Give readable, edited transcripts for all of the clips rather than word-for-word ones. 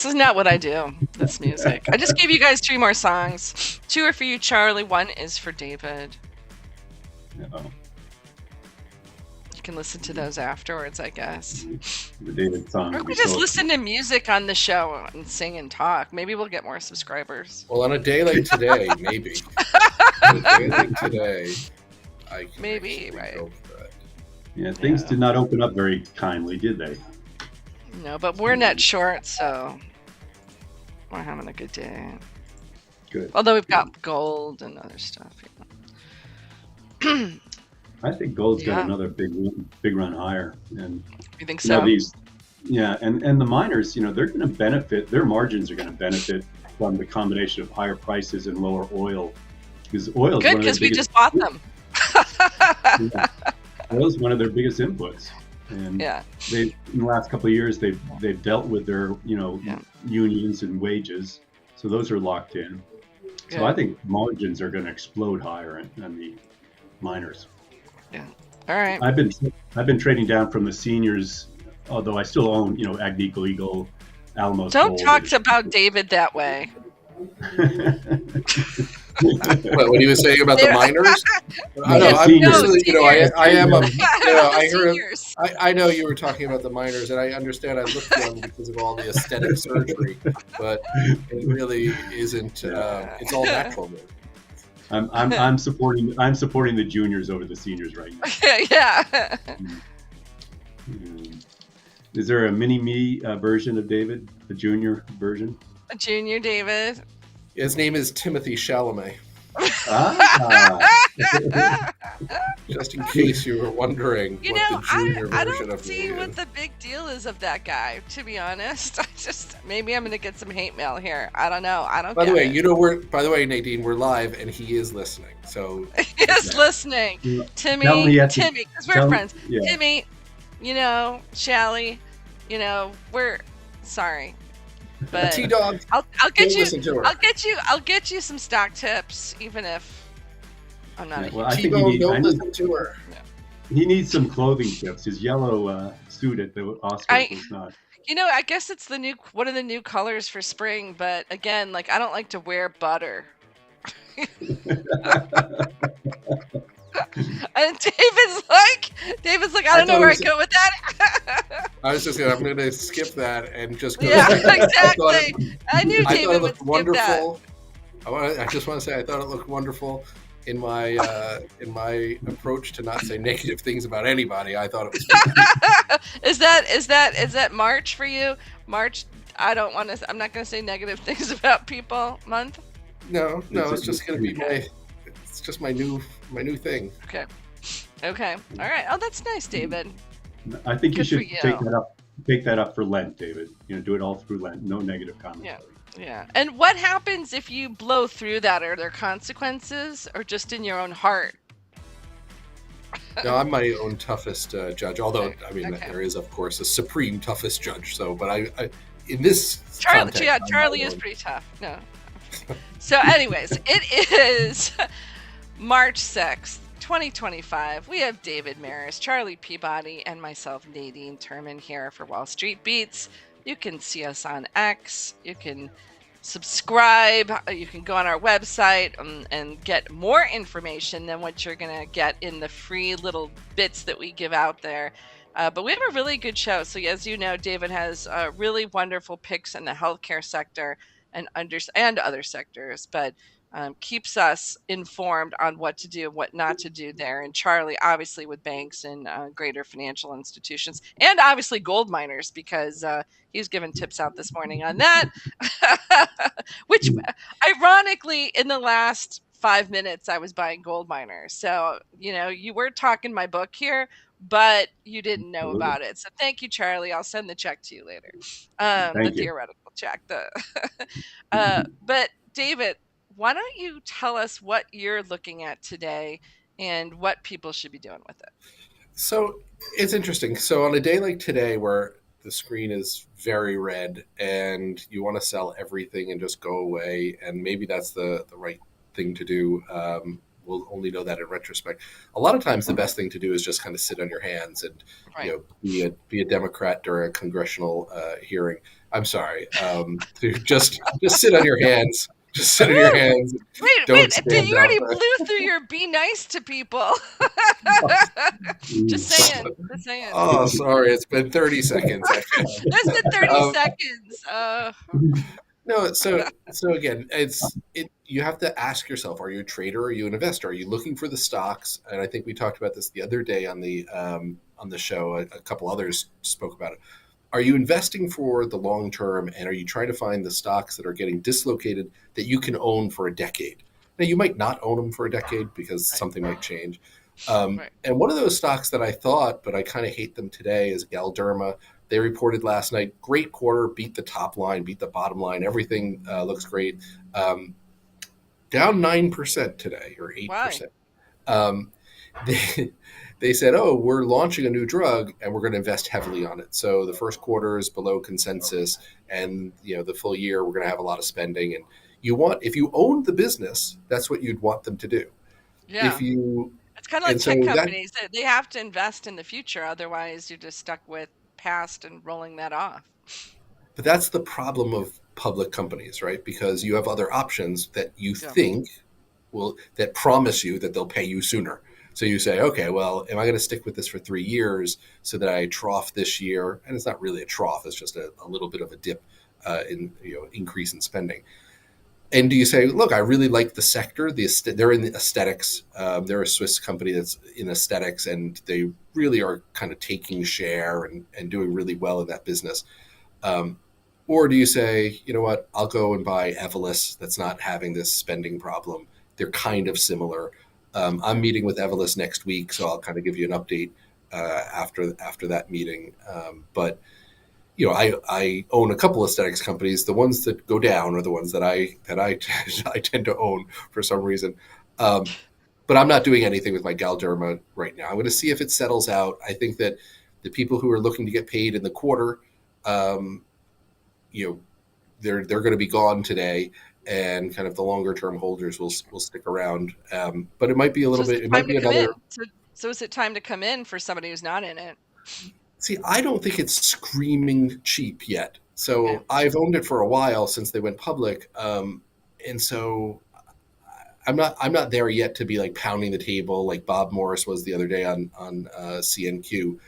This is not what I do. This music. I just gave you guys 3 more songs. 2 are for you, Charlie. 1 is for David. Uh-oh. You can listen to those afterwards, I guess. The David song. Or we just listen to music on the show and sing and talk. Maybe we'll get more subscribers. Well, on a day like today, maybe. On a day like today, I can maybe, right? Go for that. Yeah, things did not open up very kindly, did they? No, but we're net short, so we're having a good day. Good. Although we've got gold and other stuff. You know. I think gold's got another big run higher, and you think so? And the miners, they're going to benefit. Their margins are going to benefit from the combination of higher prices and lower oil, because oil is good because we just bought them. Oil is one of their biggest inputs, and in the last couple of years they've dealt with their unions and wages, so those are locked in. So I think margins are going to explode higher on the miners. Yeah. All right. I've been trading down from the seniors, although I still own, Agnico Eagle, Alamos. Don't talk about David that way. What he was saying about the miners? I know you were talking about the miners, and I understand. I looked young because of all the aesthetic surgery, but it really isn't. It's all natural. I'm supporting the juniors over the seniors right now. Yeah. Is there a mini me version of David, the junior version? A junior David. His name is Timothy Chalamet. Just in case you were wondering what the junior version of me is. I don't see what the big deal is of that guy, to be honest. Maybe I'm going to get some hate mail here. I don't know. By the way, Nadine, we're live and he is listening. So he is listening. Timmy, because we're friends. Yeah. Timmy, Shally, we're sorry. But T-Dog, I'll get you. I'll get you some stock tips, even if I'm not. I think don't listen to her. He needs some clothing tips. His yellow suit at the Oscars was not. I guess it's one of the new colors for spring. But again, I don't like to wear butter. And David's like, I don't know where I go with that. I was just I'm going to skip that and just go. Yeah, exactly. I knew David would skip wonderful. That. I just want to say I thought it looked wonderful in my approach to not say negative things about anybody. I thought it was. Is that March for you? March. I'm not going to say negative things about people month. No, it's just going to be it's just my new thing. Okay. All right. Oh, that's nice, David. I think you should take that up for Lent, David. Do it all through Lent. No negative comments. Yeah. And what happens if you blow through that? Are there consequences, or just in your own heart? No, I'm my own toughest judge. Although, there is, of course, a supreme toughest judge. So, but I in this Charlie is pretty tough. No. So, anyways, it is March 6th, 2025. We have David Maris, Charlie Peabody, and myself, Nadine Turman, here for Wall Street Beats. You can see us on X. You can subscribe. You can go on our website and get more information than what you're going to get in the free little bits that we give out there. But we have a really good show. So, as you know, David has really wonderful picks in the healthcare sector and other sectors, but keeps us informed on what to do and what not to do there. And Charlie, obviously, with banks and greater financial institutions, and obviously gold miners, because he's given tips out this morning on that. Which, ironically, in the last 5 minutes, I was buying gold miners. So, you were talking my book here, but you didn't know about it. So thank you, Charlie. I'll send the check to you later. The theoretical check. But David, why don't you tell us what you're looking at today and what people should be doing with it? So it's interesting. So on a day like today where the screen is very red and you want to sell everything and just go away, and maybe that's the right thing to do. We'll only know that in retrospect. A lot of times the best thing to do is just kind of sit on your hands and be a Democrat during a congressional hearing. I'm sorry. Just sit on your hands. Just sit on your hands. Wait, stand you up. already blew through your be nice to people. Just saying. Oh, sorry. It's been 30 seconds. That's been 30 seconds. No, so again, you have to ask yourself: are you a trader? Or are you an investor? Are you looking for the stocks? And I think we talked about this the other day on the show. A couple others spoke about it. Are you investing for the long term, and are you trying to find the stocks that are getting dislocated that you can own for a decade? Now, you might not own them for a decade because something might change. And one of those stocks that I thought, but I kind of hate them today, is Galderma. They reported last night, great quarter, beat the top line, beat the bottom line. Everything looks great. Down 9% today, or 8%. They said, oh, we're launching a new drug and we're going to invest heavily on it. So the first quarter is below consensus, and the full year we're going to have a lot of spending. And if you own the business, that's what you'd want them to do. Yeah. It's kind of like tech companies. They have to invest in the future. Otherwise, you're just stuck with past and rolling that off. But that's the problem of public companies, right? Because you have other options that you think that promise you that they'll pay you sooner. So you say, okay, well, am I going to stick with this for 3 years so that I trough this year? And it's not really a trough; it's just a little bit of a dip in increase in spending. And do you say, look, I really like the sector. They're in the aesthetics. They're a Swiss company that's in aesthetics, and they really are kind of taking share and doing really well in that business. Or do you say, you know what, I'll go and buy Evolus that's not having this spending problem. They're kind of similar. I'm meeting with Evolus next week, so I'll kind of give you an update after that meeting. But I own a couple of aesthetics companies. The ones that go down are the ones that I tend to own for some reason. But I'm not doing anything with my Galderma right now. I'm going to see if it settles out. I think that the people who are looking to get paid in the quarter, they're going to be gone today, and kind of the longer term holders will stick around. But it might be a little bit. It might be another. So is it time to come in for somebody who's not in it? See, I don't think it's screaming cheap yet. So I've owned it for a while since they went public, and so I'm not there yet to be like pounding the table like Bob Morris was the other day on CNQ.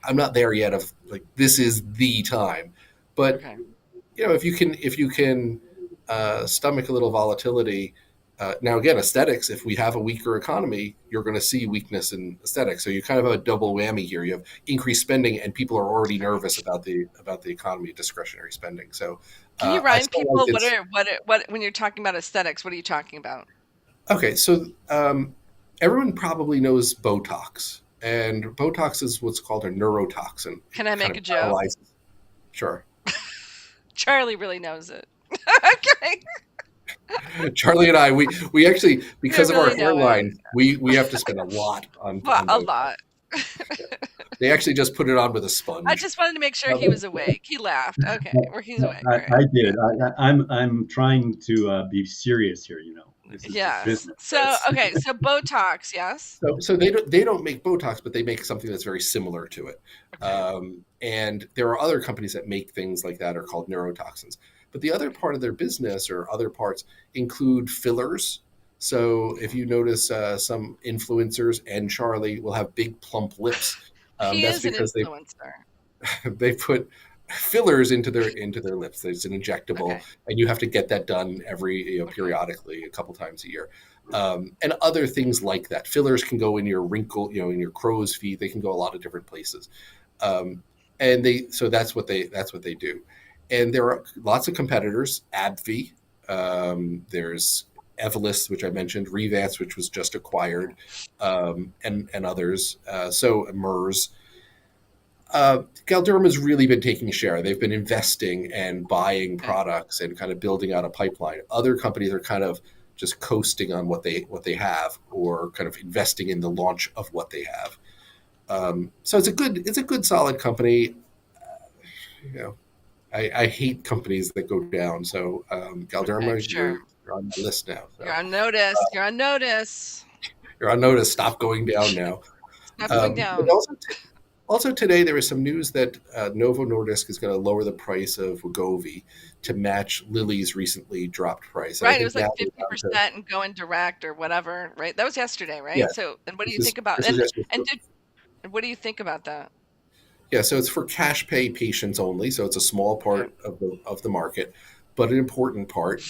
I'm not there yet of like this is the time, but if you can stomach a little volatility. Now, again, aesthetics, if we have a weaker economy, you're going to see weakness in aesthetics. So you kind of have a double whammy here. You have increased spending, and people are already nervous about the economy, discretionary spending. So can you remind people what when you're talking about aesthetics, what are you talking about? Okay, so everyone probably knows Botox, and Botox is what's called a neurotoxin. Can I make a joke? Sure. Charlie really knows it. Okay. Charlie and I, we actually, because of our hairline, we have to spend a lot on a lot. They actually just put it on with a sponge. I just wanted to make sure he was awake. He laughed. Okay, he's awake. I did. I'm trying to be serious here. Yes. So so Botox, yes. So they don't make Botox, but they make something that's very similar to it. Okay. And there are other companies that make things like that are called neurotoxins. But the other part of their business or other parts include fillers. So if you notice some influencers and Charlie will have big plump lips. That's because an influencer. They put fillers into their lips. It's an injectable, and you have to get that done every periodically, a couple times a year. And other things like that. Fillers can go in your wrinkle, in your crow's feet. They can go a lot of different places. And that's what they do. And there are lots of competitors, AbbVie, there's Evolus, which I mentioned, Revance, which was just acquired, and others. So MERS. Galderma has really been taking share. They've been investing and buying products and kind of building out a pipeline. Other companies are kind of just coasting on what they have, or kind of investing in the launch of what they have. So it's a good solid company. I hate companies that go down. So Galderma, you're on the list now. So. You're on notice. You're on notice. You're on notice. Stop going down now. Stop going down. Also today, there is some news that Novo Nordisk is going to lower the price of Wegovy to match Lilly's recently dropped price. And I Right, it think was like now they're down to, 50% and going direct or whatever, right? That was yesterday, right? yeah, So, and what do this you is think about this was yesterday. and what do you think about that? Yeah, so it's for cash pay patients only. So it's a small Okay. part of the market, but an important part.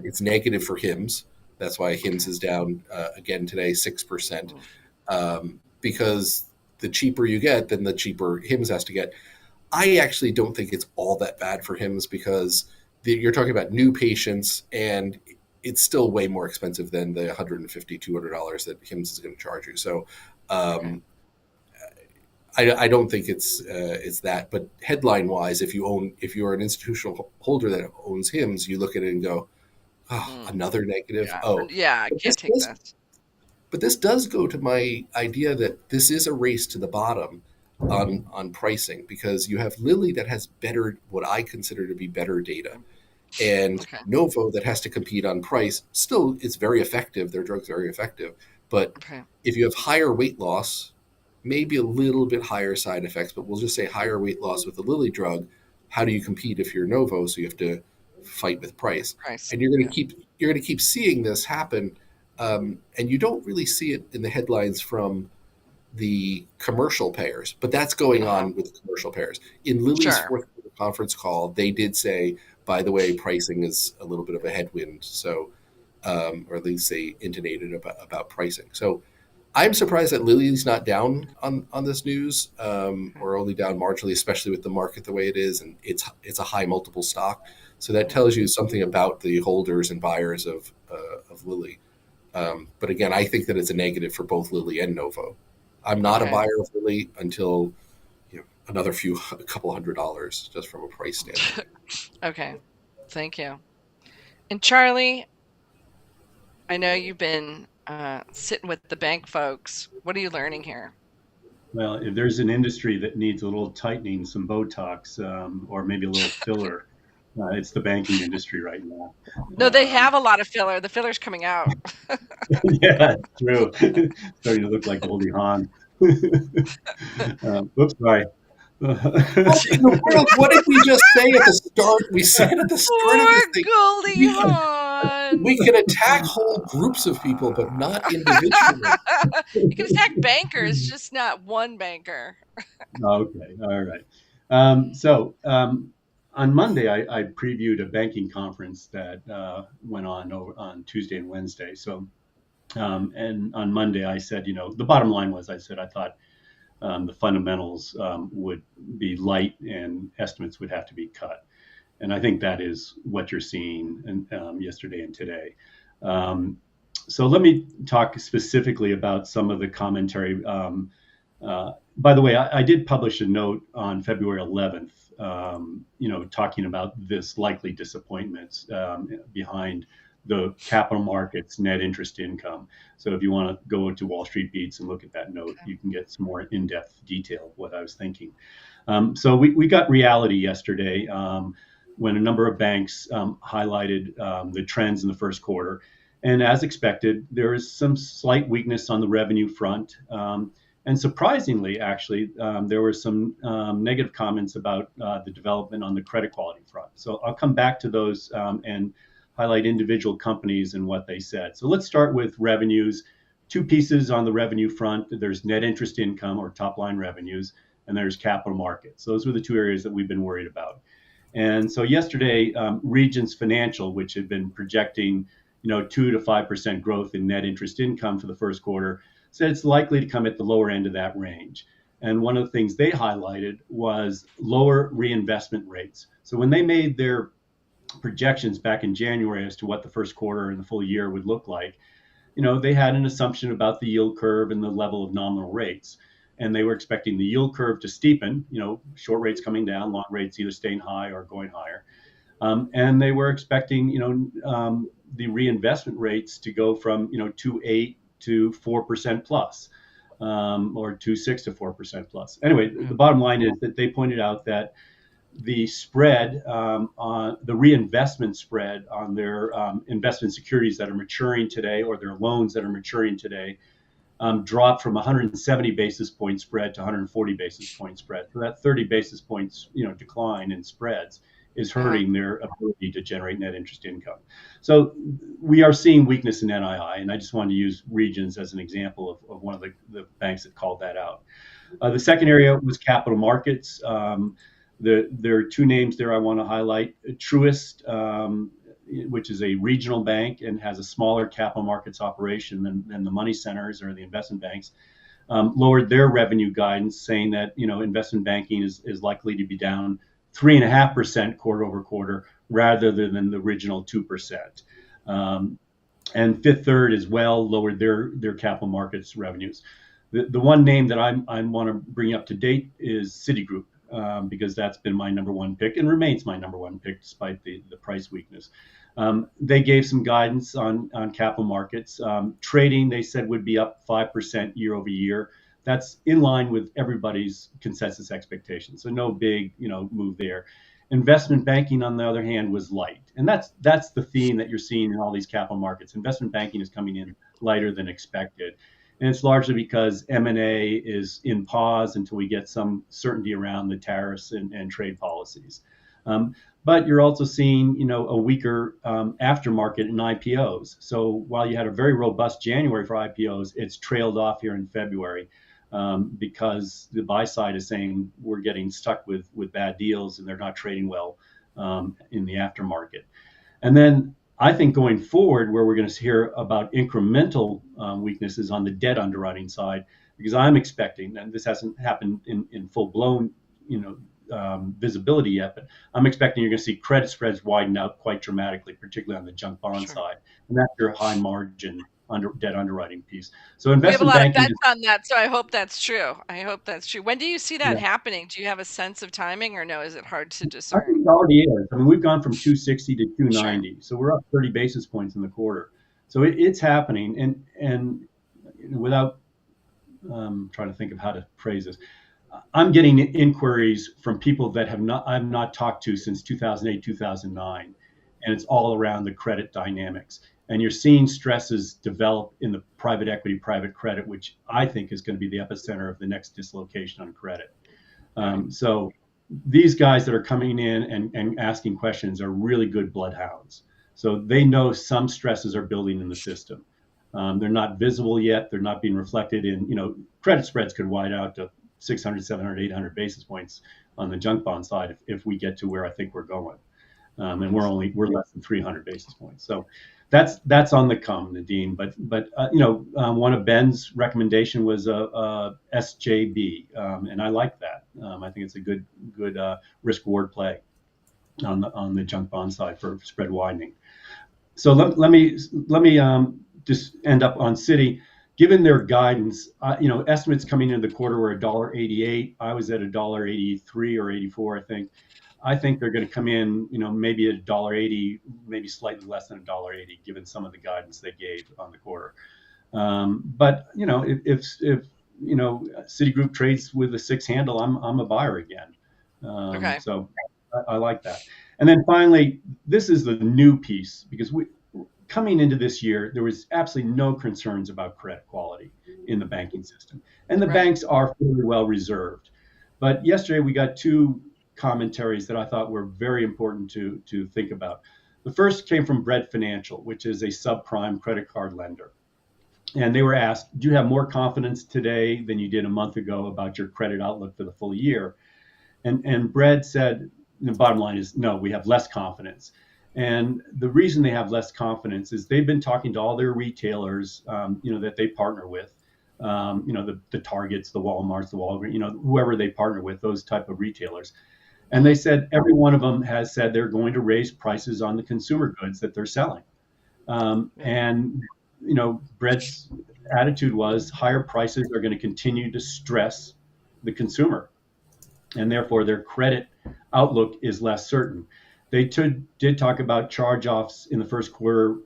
It's negative for HIMSS. That's why HIMSS Okay. is down again today, 6%, Mm, because the cheaper you get, then the cheaper HIMSS has to get. I actually don't think it's all that bad for HIMSS because you're talking about new patients, and it's still way more expensive than the $150, $200 that HIMSS is going to charge you. So okay. um, I don't think it's that. But headline wise, if you're an institutional holder that owns HIMSS, you look at it and go, oh, Mm, another negative. yeah. Oh, Yeah, I but can't take this. this does go to my idea that this is a race to the bottom on pricing because you have Lilly that has better, what I consider to be better data, and Okay. Novo that has to compete on price. Still, it's very effective. Their drug's very effective, but Okay. if you have higher weight loss, maybe a little bit higher side effects, but we'll just say higher weight loss with the Lilly drug. How do you compete if you're Novo? So you have to fight with price, Price. and Yeah. you're going to keep seeing this happen, and you don't really see it in the headlines from the commercial payers, but that's going Uh-huh. on with commercial payers. In Lilly's Sure. fourth quarter conference call, they did say, by the way, pricing is a little bit of a headwind. So, or at least they intonated about pricing. So I'm surprised that Lilly's not down on this news, Okay. or only down marginally, especially with the market the way it is, and it's a high multiple stock. So that Mm, tells you something about the holders and buyers of Lilly. But again, I think that it's a negative for both Lilly and Novo. I'm not a okay. buyer of Lilly until another a couple $100 just from a price standpoint. Okay. Thank you. And Charlie, I know you've been sitting with the bank folks. What are you learning here? Well, if there's an industry that needs a little tightening, some Botox, or maybe a little filler, it's the banking industry right now. No, they have a lot of filler. The filler's coming out. Yeah, true. Starting to look like Goldie Hawn. Oops, sorry. What in the world? What did we just say at the start? We said at the start of Poor this thing, Goldie we can Hawn. we can attack whole groups of people, but not individually. You can attack bankers, just not one banker. Okay, all right. So on Monday, I previewed a banking conference that went on on Tuesday and Wednesday. And on Monday, I said, the bottom line was, I said I thought the fundamentals would be light and estimates would have to be cut. And I think that is what you're seeing yesterday and today. Um, so let me talk specifically about some of the commentary. By the way, I did publish a note on February 11th, talking about this likely disappointments behind the capital markets net interest income. So if you want to go to Wall Street Beats and look at that note, you can get some more in-depth detail of what I was thinking. So we got reality yesterday when a number of banks highlighted the trends in the first quarter. And as expected, there is some slight weakness on the revenue front. And surprisingly, actually, there were some negative comments about the development on the credit quality front. So I'll come back to those and highlight individual companies and what they said. So let's start with revenues. Two pieces on the revenue front. There's net interest income or top line revenues, and there's capital markets. Those were the two areas that we've been worried about. And so yesterday, Regions Financial, which had been projecting, 2 to 5% growth in net interest income for the first quarter, said it's likely to come at the lower end of that range. And one of the things they highlighted was lower reinvestment rates. So when they made their projections back in January as to what the first quarter and the full year would look like, they had an assumption about the yield curve and the level of nominal rates. And they were expecting the yield curve to steepen, short rates coming down, long rates either staying high or going higher. And they were expecting, the reinvestment rates to go from, 2.8 to 4% plus, or 2.6 to 4% plus. Anyway, the bottom line is that they pointed out that the spread on the reinvestment spread on their investment securities that are maturing today or their loans that are maturing today dropped from 170 basis point spread to 140 basis point spread. So that 30 basis points, decline in spreads is hurting their ability to generate net interest income. So we are seeing weakness in NII, and I just wanted to use Regions as an example of one of the banks that called that out. The second area was capital markets. There are two names there I want to highlight. Truist, which is a regional bank and has a smaller capital markets operation than the money centers or the investment banks, lowered their revenue guidance, saying that investment banking is likely to be down 3.5% quarter over quarter rather than the original 2%. And Fifth Third as well lowered their capital markets revenues. The one name that I want to bring up to date is Citigroup, because that's been my number one pick and remains my number one pick despite the price weakness. They gave some guidance on capital markets. Trading, they said, would be up 5% year over year. That's in line with everybody's consensus expectations. So no big move there. Investment banking, on the other hand, was light. And that's the theme that you're seeing in all these capital markets. Investment banking is coming in lighter than expected. And it's largely because M&A is in pause until we get some certainty around the tariffs and trade policies. But you're also seeing, a weaker aftermarket in IPOs. So while you had a very robust January for IPOs, it's trailed off here in February because the buy side is saying we're getting stuck with bad deals and they're not trading well in the aftermarket. And then I think going forward, where we're going to hear about incremental weaknesses on the debt underwriting side, because I'm expecting, and this hasn't happened in full blown, visibility yet, but I'm expecting you're going to see credit spreads widen out quite dramatically, particularly on the junk bond side, and that's your high margin debt underwriting piece. So investment banking. We have a lot of bets on that, so I hope that's true. When do you see that happening? Do you have a sense of timing, or no? Is it hard to discern? I think it already is. I mean, we've gone from 260 to 290, so we're up 30 basis points in the quarter. So it's happening, and without trying to think of how to phrase this, I'm getting inquiries from people that I've not talked to since 2008, 2009, and it's all around the credit dynamics. And you're seeing stresses develop in the private equity, private credit, which I think is going to be the epicenter of the next dislocation on credit. So these guys that are coming in and asking questions are really good bloodhounds. So they know some stresses are building in the system. They're not visible yet. They're not being reflected in, credit spreads could widen out to 600, 700, 800 basis points on the junk bond side if we get to where I think we're going. And we're less than 300 basis points. So that's on the come, Nadine. But one of Ben's recommendation was a SJB, and I like that. I think it's a good risk reward play on the junk bond side for spread widening. So let me just end up on Citi. Given their guidance, estimates coming into the quarter were $1.88. I was at $1.83 or 84, I think. I think they're going to come in, maybe at $1.80, maybe slightly less than $1.80, given some of the guidance they gave on the quarter. But if Citigroup trades with a 6 handle, I'm a buyer again. So I like that. And then finally, this is the new piece, because coming into this year, there was absolutely no concerns about credit quality in the banking system, and the banks are fairly well reserved. But yesterday we got two commentaries that I thought were very important to think about. The first came from Bread Financial, which is a subprime credit card lender. And they were asked, do you have more confidence today than you did a month ago about your credit outlook for the full year? And Bread said, the bottom line is, no, we have less confidence. And the reason they have less confidence is they've been talking to all their retailers, that they partner with, the Targets, the Walmarts, the Walgreens, whoever they partner with, those type of retailers. And they said every one of them has said they're going to raise prices on the consumer goods that they're selling. And Bread's attitude was higher prices are going to continue to stress the consumer, and therefore their credit outlook is less certain. They did talk about charge-offs in the first quarter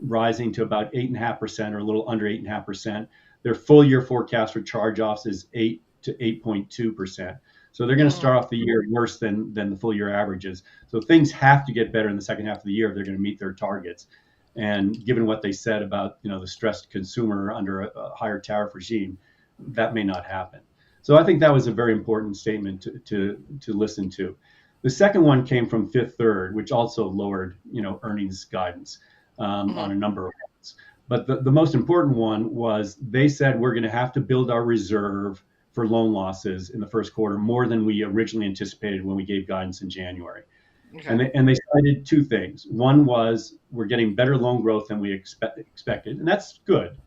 rising to about 8.5% or a little under 8.5%. Their full year forecast for charge-offs is 8 to 8.2%. So they're going to start off the year worse than the full year averages. So things have to get better in the second half of the year if they're going to meet their targets. And given what they said about the stressed consumer under a higher tariff regime, that may not happen. So I think that was a very important statement to listen to. The second one came from Fifth Third, which also lowered earnings guidance on a number of ones. But the most important one was they said we're going to have to build our reserve for loan losses in the first quarter more than we originally anticipated when we gave guidance in January. Okay. And they cited two things. One was we're getting better loan growth than we expected, and that's good.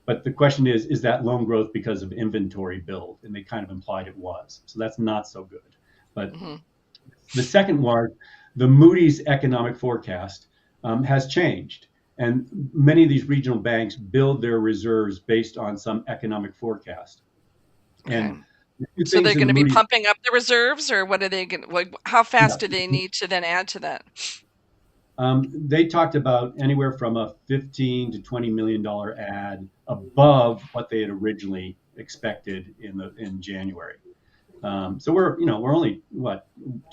But the question is that loan growth because of inventory build? And they kind of implied it was. So that's not so good. But the second was the Moody's economic forecast has changed. And many of these regional banks build their reserves based on some economic forecast. Okay. And so they're going to be pumping up the reserves, or what are they going? How fast do they need to then add to that? They talked about anywhere from a $15 to $20 million add above what they had originally expected in January. So we're only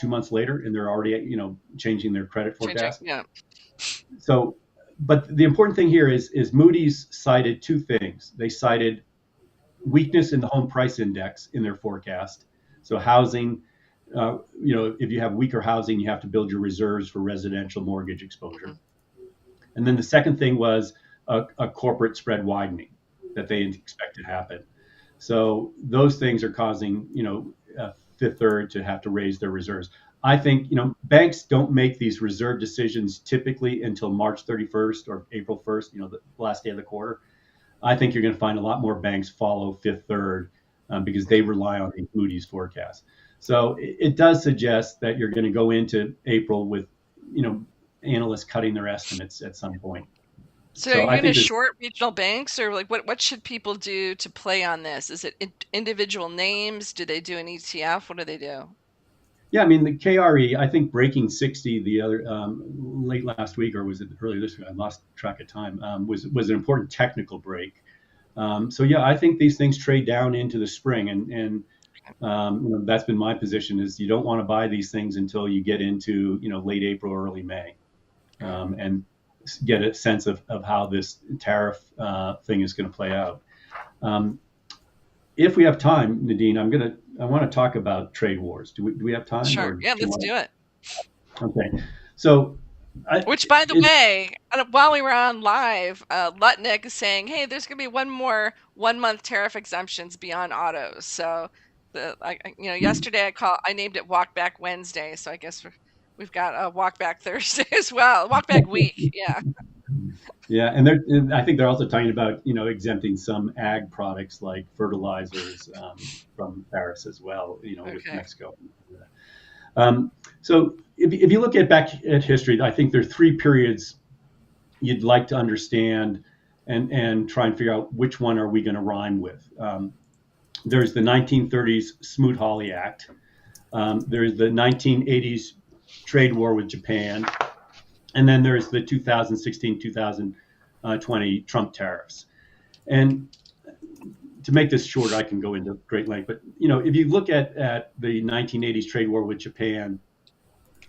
2 months later, and they're already changing their credit forecast. Yeah. So, but the important thing here is Moody's cited two things. They cited weakness in the home price index in their forecast. So housing, if you have weaker housing, you have to build your reserves for residential mortgage exposure. And then the second thing was a corporate spread widening that they expect to happen. So those things are causing, Fifth Third to have to raise their reserves. I think, banks don't make these reserve decisions typically until March 31st or April 1st, the last day of the quarter. I think you're going to find a lot more banks follow Fifth Third because they rely on the Moody's forecast. So it does suggest that you're going to go into April with, analysts cutting their estimates at some point. So are you going to short regional banks, or what should people do to play on this? Is it individual names? Do they do an ETF? What do they do? Yeah, I mean, the KRE, I think breaking 60 the other late last week, or was it earlier this week? I lost track of time. Was an important technical break. So yeah, I think these things trade down into the spring, and that's been my position: is you don't want to buy these things until you get into late April or early May, and get a sense of how this tariff thing is going to play out. If we have time, Nadine, I want to talk about trade wars. Do we have time? Sure. Yeah, let's do it. Okay. So, which, by the way, while we were on live, Lutnick is saying, "Hey, there's going to be one more 1 month tariff exemptions beyond autos." So, yesterday I named it Walk Back Wednesday. So I guess we've got a Walk Back Thursday as well. Walk Back Week. Yeah. Yeah, and I think they're also talking about exempting some ag products like fertilizers from tariffs as well, with Mexico. So if you look back at history, I think there are three periods you'd like to understand and try and figure out which one are we going to rhyme with. There's the 1930s Smoot-Hawley Act. There's the 1980s trade war with Japan. And then there's the 2016-2020 Trump tariffs. And to make this short, I can go into great length. But if you look at the 1980s trade war with Japan,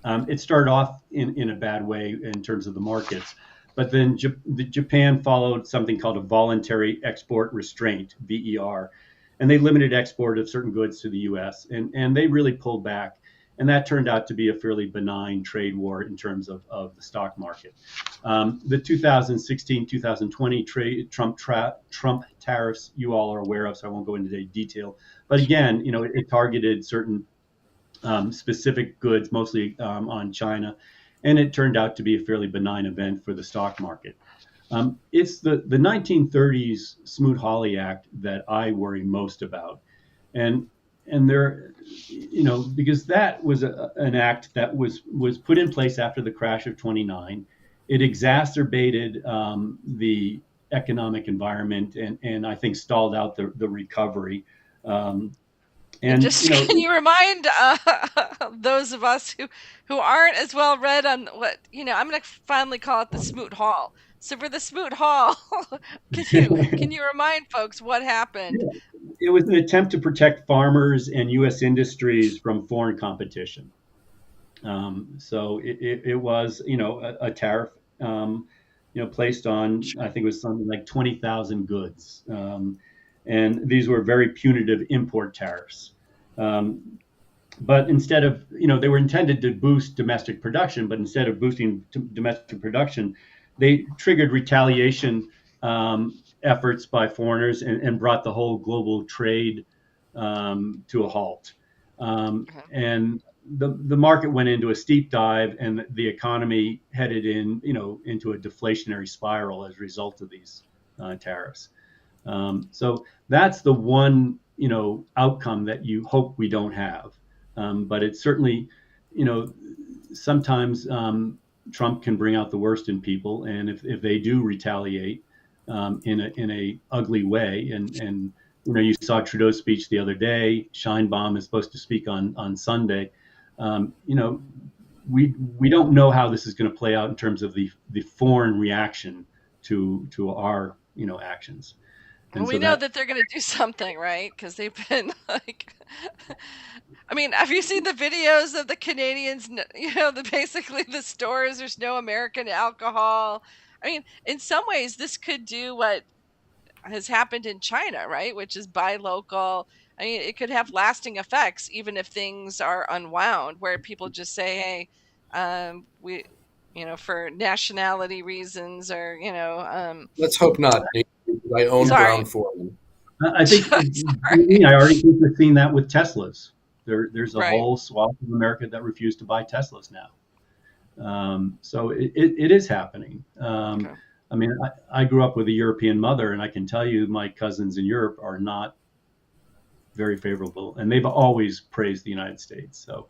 it started off in a bad way in terms of the markets. But then Japan followed something called a voluntary export restraint, VER, and they limited export of certain goods to the U.S. and they really pulled back. And that turned out to be a fairly benign trade war in terms of the stock market. The 2016-2020 Trump tariffs, you all are aware of, so I won't go into detail. But again, it targeted certain specific goods, mostly on China, and it turned out to be a fairly benign event for the stock market. It's the 1930s Smoot-Hawley Act that I worry most about, and there, because that was an act that was put in place after the crash of 29. It exacerbated the economic environment and I think stalled out the recovery. And can you remind those of us who aren't as well read on what I'm going to finally call it the Smoot Hall. So for the Smoot Hall, can you remind folks what happened? Yeah. It was an attempt to protect farmers and U.S. industries from foreign competition. So it was, a tariff placed on, I think it was something like 20,000 goods. And these were very punitive import tariffs. Um, but instead of, they were intended to boost domestic production, but instead of boosting domestic production, they triggered retaliation efforts by foreigners and brought the whole global trade to a halt. And the market went into a steep dive, and the economy headed into a deflationary spiral as a result of these tariffs. So that's the one outcome that you hope we don't have. But it's certainly, sometimes Trump can bring out the worst in people, and if they do retaliate in a ugly way, and you saw Trudeau's speech the other day. Scheinbaum is supposed to speak on Sunday. We don't know how this is going to play out in terms of the foreign reaction to our actions. And we know that they're going to do something, right? Because they've been like, I mean, have you seen the videos of the Canadians? Basically the stores, there's no American alcohol. I mean, in some ways, this could do what has happened in China, right? Which is buy local. I mean, it could have lasting effects, even if things are unwound, where people just say, hey, we, for nationality reasons, or, let's hope not. I own ground for them. I think I already think we've seen that with Teslas. There's a whole swath of America that refused to buy Teslas now. So it is happening. Okay. I mean, I grew up with a European mother, and I can tell you my cousins in Europe are not very favorable, and they've always praised the United States. So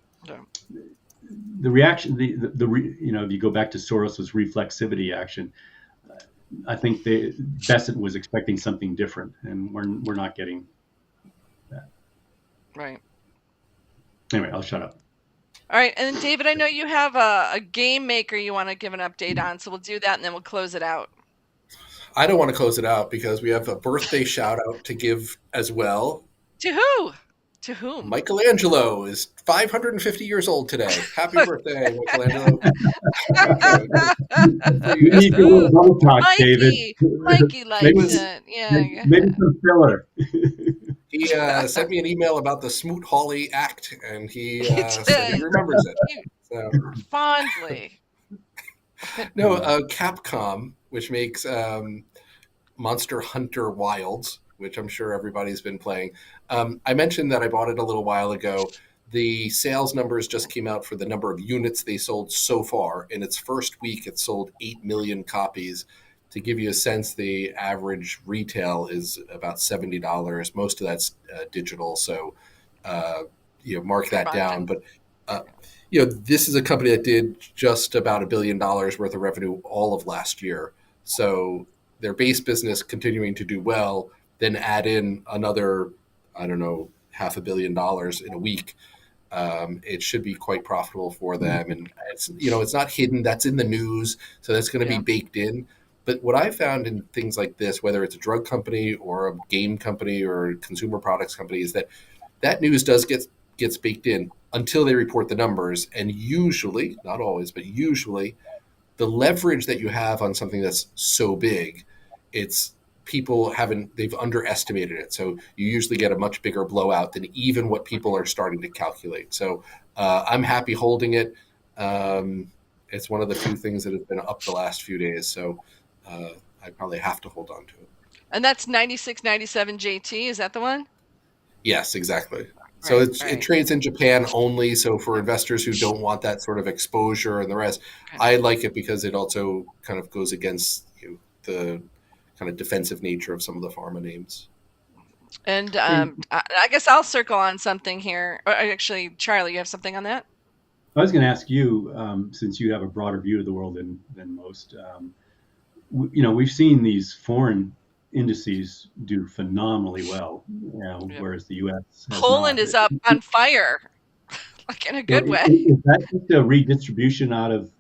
the reaction, if you go back to Soros's reflexivity action, I think Bessent was expecting something different, and we're not getting that. Right. Anyway, I'll shut up. All right, and then David, I know you have a game maker you want to give an update on, so we'll do that, and then we'll close it out. I don't want to close it out because we have a birthday shout out to give as well. To who? To whom? Michelangelo is 550 years old today. Happy birthday, Michelangelo. You need a little Botox, David. Mikey likes it. Yeah. Maybe some filler. He sent me an email about the Smoot Hawley Act, and he said he remembers it. So. Fondly. No, Capcom, which makes Monster Hunter Wilds, which I'm sure everybody's been playing. I mentioned that I bought it a little while ago. The sales numbers just came out for the number of units they sold so far. In its first week, it sold 8 million copies. To give you a sense, the average retail is about $70. Most of that's digital, so mark that down. But this is a company that did just about $1 billion worth of revenue all of last year. So their base business continuing to do well, then add in another, $500 million in a week. It should be quite profitable for them, and it's not hidden. That's in the news, so that's going to be baked in. But what I found in things like this, whether it's a drug company or a game company or a consumer products company, is that news does gets baked in until they report the numbers. And usually, not always, but usually, the leverage that you have on something that's so big, they've underestimated it. So you usually get a much bigger blowout than even what people are starting to calculate. So I'm happy holding it. It's one of the few things that has been up the last few days. So I probably have to hold on to it. And that's 9697 JT. Is that the one? Yes, exactly. So it trades in Japan only. So for investors who don't want that sort of exposure and the rest, I like it because it also kind of goes against the kind of defensive nature of some of the pharma names. And I guess I'll circle on something here. Or actually, Charlie, you have something on that? I was going to ask you, since you have a broader view of the world than most, we've seen these foreign indices do phenomenally well, whereas the U.S. Poland is up on fire, like in a good way. Is that just a redistribution out of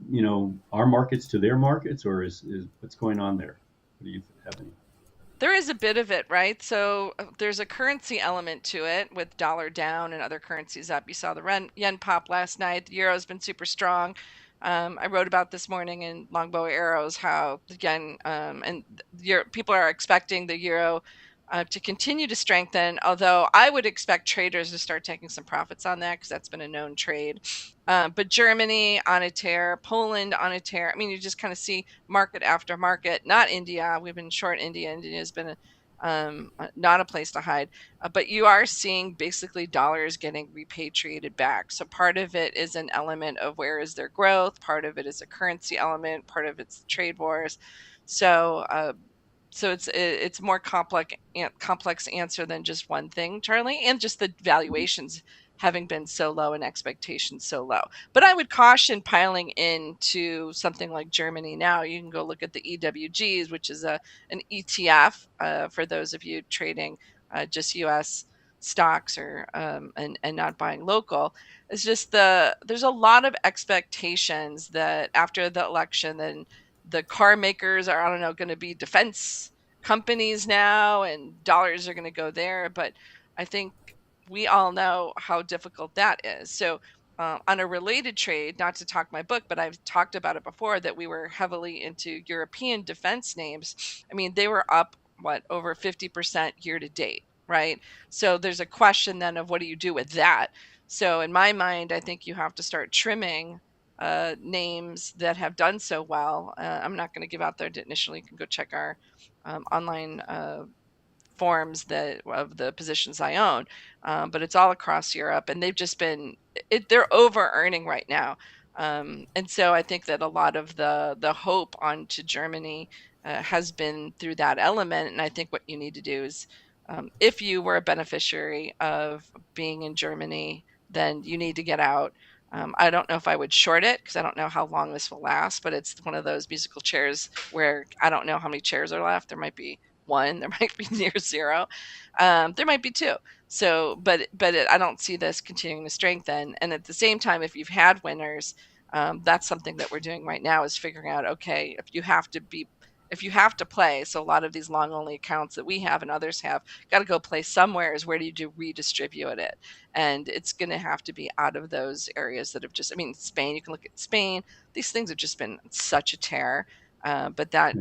our markets to their markets, or is what's going on there? What do you have any? There is a bit of it, right? So there's a currency element to it with dollar down and other currencies up. You saw the yen pop last night. The euro's been super strong. I wrote about this morning in Longbow Arrows how, again, people are expecting the euro to continue to strengthen, although I would expect traders to start taking some profits on that because that's been a known trade. But Germany on a tear, Poland on a tear. I mean, you just kind of see market after market, not India. We've been short India. India has been not a place to hide. But you are seeing basically dollars getting repatriated back. So part of it is an element of where is their growth, part of it is a currency element, part of it's trade wars. So it's more complex answer than just one thing, Charlie, and just the valuations having been so low and expectations so low. But I would caution piling into something like Germany now. You can go look at the EWGs, which is an ETF for those of you trading just U.S. stocks or and not buying local. It's just there's a lot of expectations that after the election, then the car makers are, I don't know, going to be defense companies now, and dollars are going to go there. But I think we all know how difficult that is. So on a related trade, not to talk my book, but I've talked about it before that we were heavily into European defense names. I mean, they were up over 50% year to date, right? So there's a question then of what do you do with that? So in my mind, I think you have to start trimming names that have done so well. I'm not going to give out their initially. You can go check our online forms of the positions I own, but it's all across Europe, and they've just been they're over earning right now, and so I think that a lot of the hope onto Germany has been through that element, and I think what you need to do is, if you were a beneficiary of being in Germany, then you need to get out. I don't know if I would short it because I don't know how long this will last, but it's one of those musical chairs where I don't know how many chairs are left. There might be one, there might be near zero, there might be two. So, I don't see this continuing to strengthen. And at the same time, if you've had winners, that's something that we're doing right now is figuring out, okay, if you have to play, so a lot of these long only accounts that we have and others have got to go play somewhere, is where do you redistribute it? And it's going to have to be out of those areas that have just, I mean, Spain, you can look at Spain. These things have just been such a tear. But that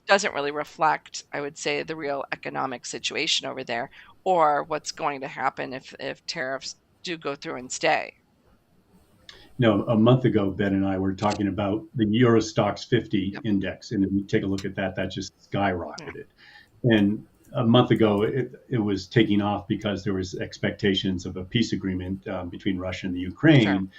doesn't really reflect, I would say, the real economic situation over there or what's going to happen if tariffs do go through and stay. No, a month ago, Ben and I were talking about the Euro Stocks 50 index, and if you take a look at that, that just skyrocketed. And a month ago, it was taking off because there was expectations of a peace agreement between Russia and the Ukraine. Sure. And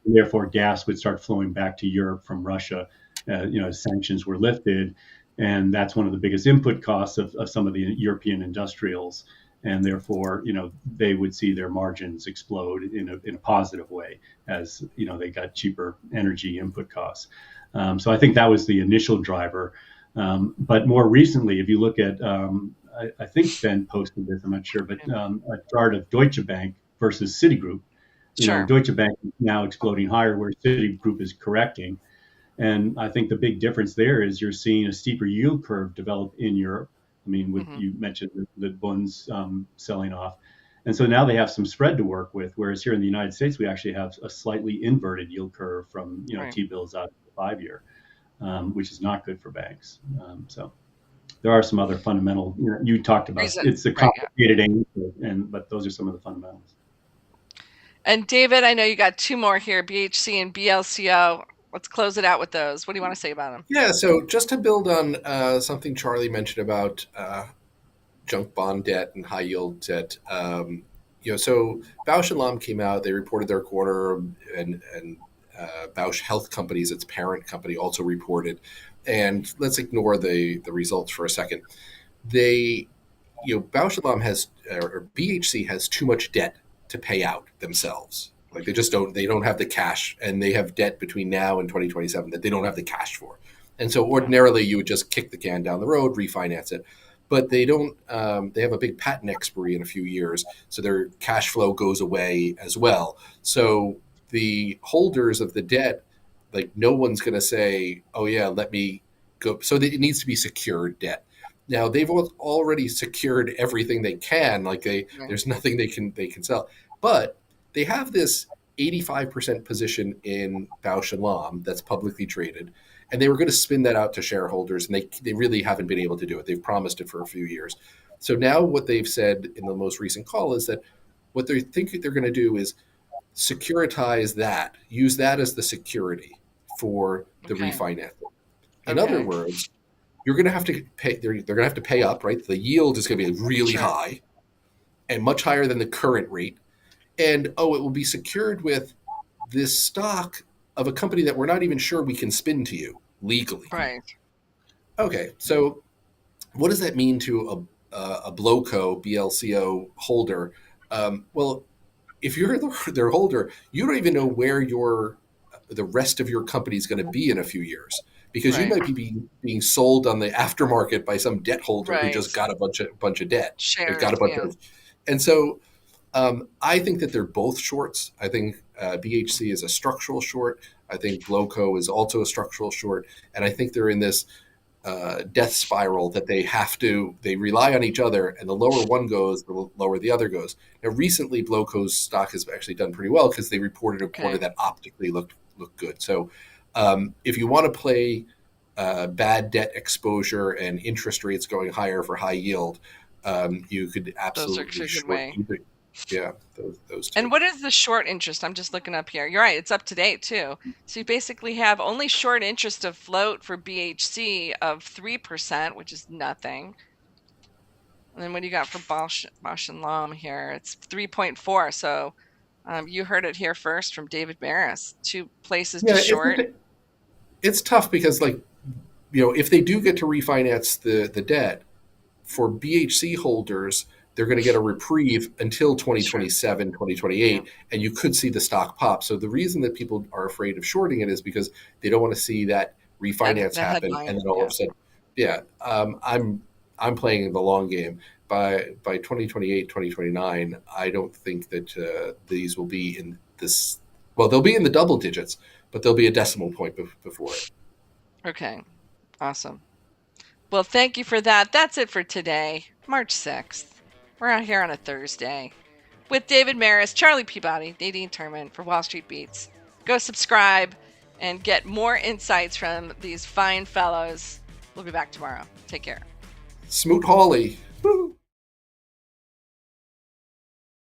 therefore, gas would start flowing back to Europe from Russia, as sanctions were lifted. And that's one of the biggest input costs of some of the European industrials. And therefore, they would see their margins explode in a positive way as, they got cheaper energy input costs. So I think that was the initial driver. But more recently, if you look at, I think Ben posted this, I'm not sure, but a chart of Deutsche Bank versus Citigroup. Sure. Deutsche Bank is now exploding higher where Citigroup is correcting. And I think the big difference there is you're seeing a steeper yield curve develop in Europe. I mean, you mentioned the bonds selling off. And so now they have some spread to work with, whereas here in the United States, we actually have a slightly inverted yield curve from, T-bills out to the 5-year, which is not good for banks. So there are some other fundamental, you talked about, it's a complicated answer, but those are some of the fundamentals. And David, I know you got two more here, BHC and BLCO. Let's close it out with those. What do you want to say about them? Yeah, so just to build on something Charlie mentioned about junk bond debt and high yield debt, so Bausch and Lomb came out. They reported their quarter, and Bausch Health Companies, its parent company, also reported. And let's ignore the results for a second. Bausch and Lomb or BHC has too much debt to pay out themselves. Like they don't have the cash, and they have debt between now and 2027 that they don't have the cash for. And so ordinarily you would just kick the can down the road, refinance it. But they don't, they have a big patent expiry in a few years. So their cash flow goes away as well. So the holders of the debt, like no one's going to say, oh yeah, let me go. So it needs to be secured debt. Now they've already secured everything they can. Like there's nothing they can sell, but they have this 85% position in Bausch and Lomb that's publicly traded, and they were going to spin that out to shareholders, and they really haven't been able to do it. They've promised it for a few years. So now what they've said in the most recent call is that what they think they're going to do is securitize that, use that as the security for the refinancing. In other words, you're going to have to pay. They're going to have to pay up, right? The yield is going to be really high, and much higher than the current rate. And it will be secured with this stock of a company that we're not even sure we can spin to you legally. Right. Okay, so what does that mean to a Blowco BLCO holder? Well, if you're their holder, you don't even know where the rest of your company is going to be in a few years, because you might be being sold on the aftermarket by some debt holder who just got a bunch of debt. Shares, got a bunch of, and so I think that they're both shorts. I think BHC is a structural short. I think Blowco is also a structural short, and I think they're in this death spiral that they rely on each other, and the lower one goes, the lower the other goes. Now, recently, Blowco's stock has actually done pretty well because they reported a quarter that optically looked good. So if you want to play bad debt exposure and interest rates going higher for high yield, you could absolutely short either. Yeah, those two. And what is the short interest? I'm just looking up here. You're right, it's up to date too. So you basically have only short interest of float for BHC of 3%, which is nothing. And then what do you got for Bausch and Lomb here? It's 3.4. So you heard it here first from David Maris. 2 places to short. It's tough because, if they do get to refinance the debt, for BHC holders, they're going to get a reprieve until 2027, 2028, and you could see the stock pop. So the reason that people are afraid of shorting it is because they don't want to see that refinance happen, and then all of a sudden, I'm playing the long game. By 2028, 2029, I don't think that these will be in this. Well, they'll be in the double digits, but there'll be a decimal point before it. Okay, awesome. Well, thank you for that. That's it for today, March 6th. We're out here on a Thursday with David Maris, Charlie Peabody, Nadine Turman for Wall Street Beats. Go subscribe and get more insights from these fine fellows. We'll be back tomorrow. Take care. Smoot Hawley.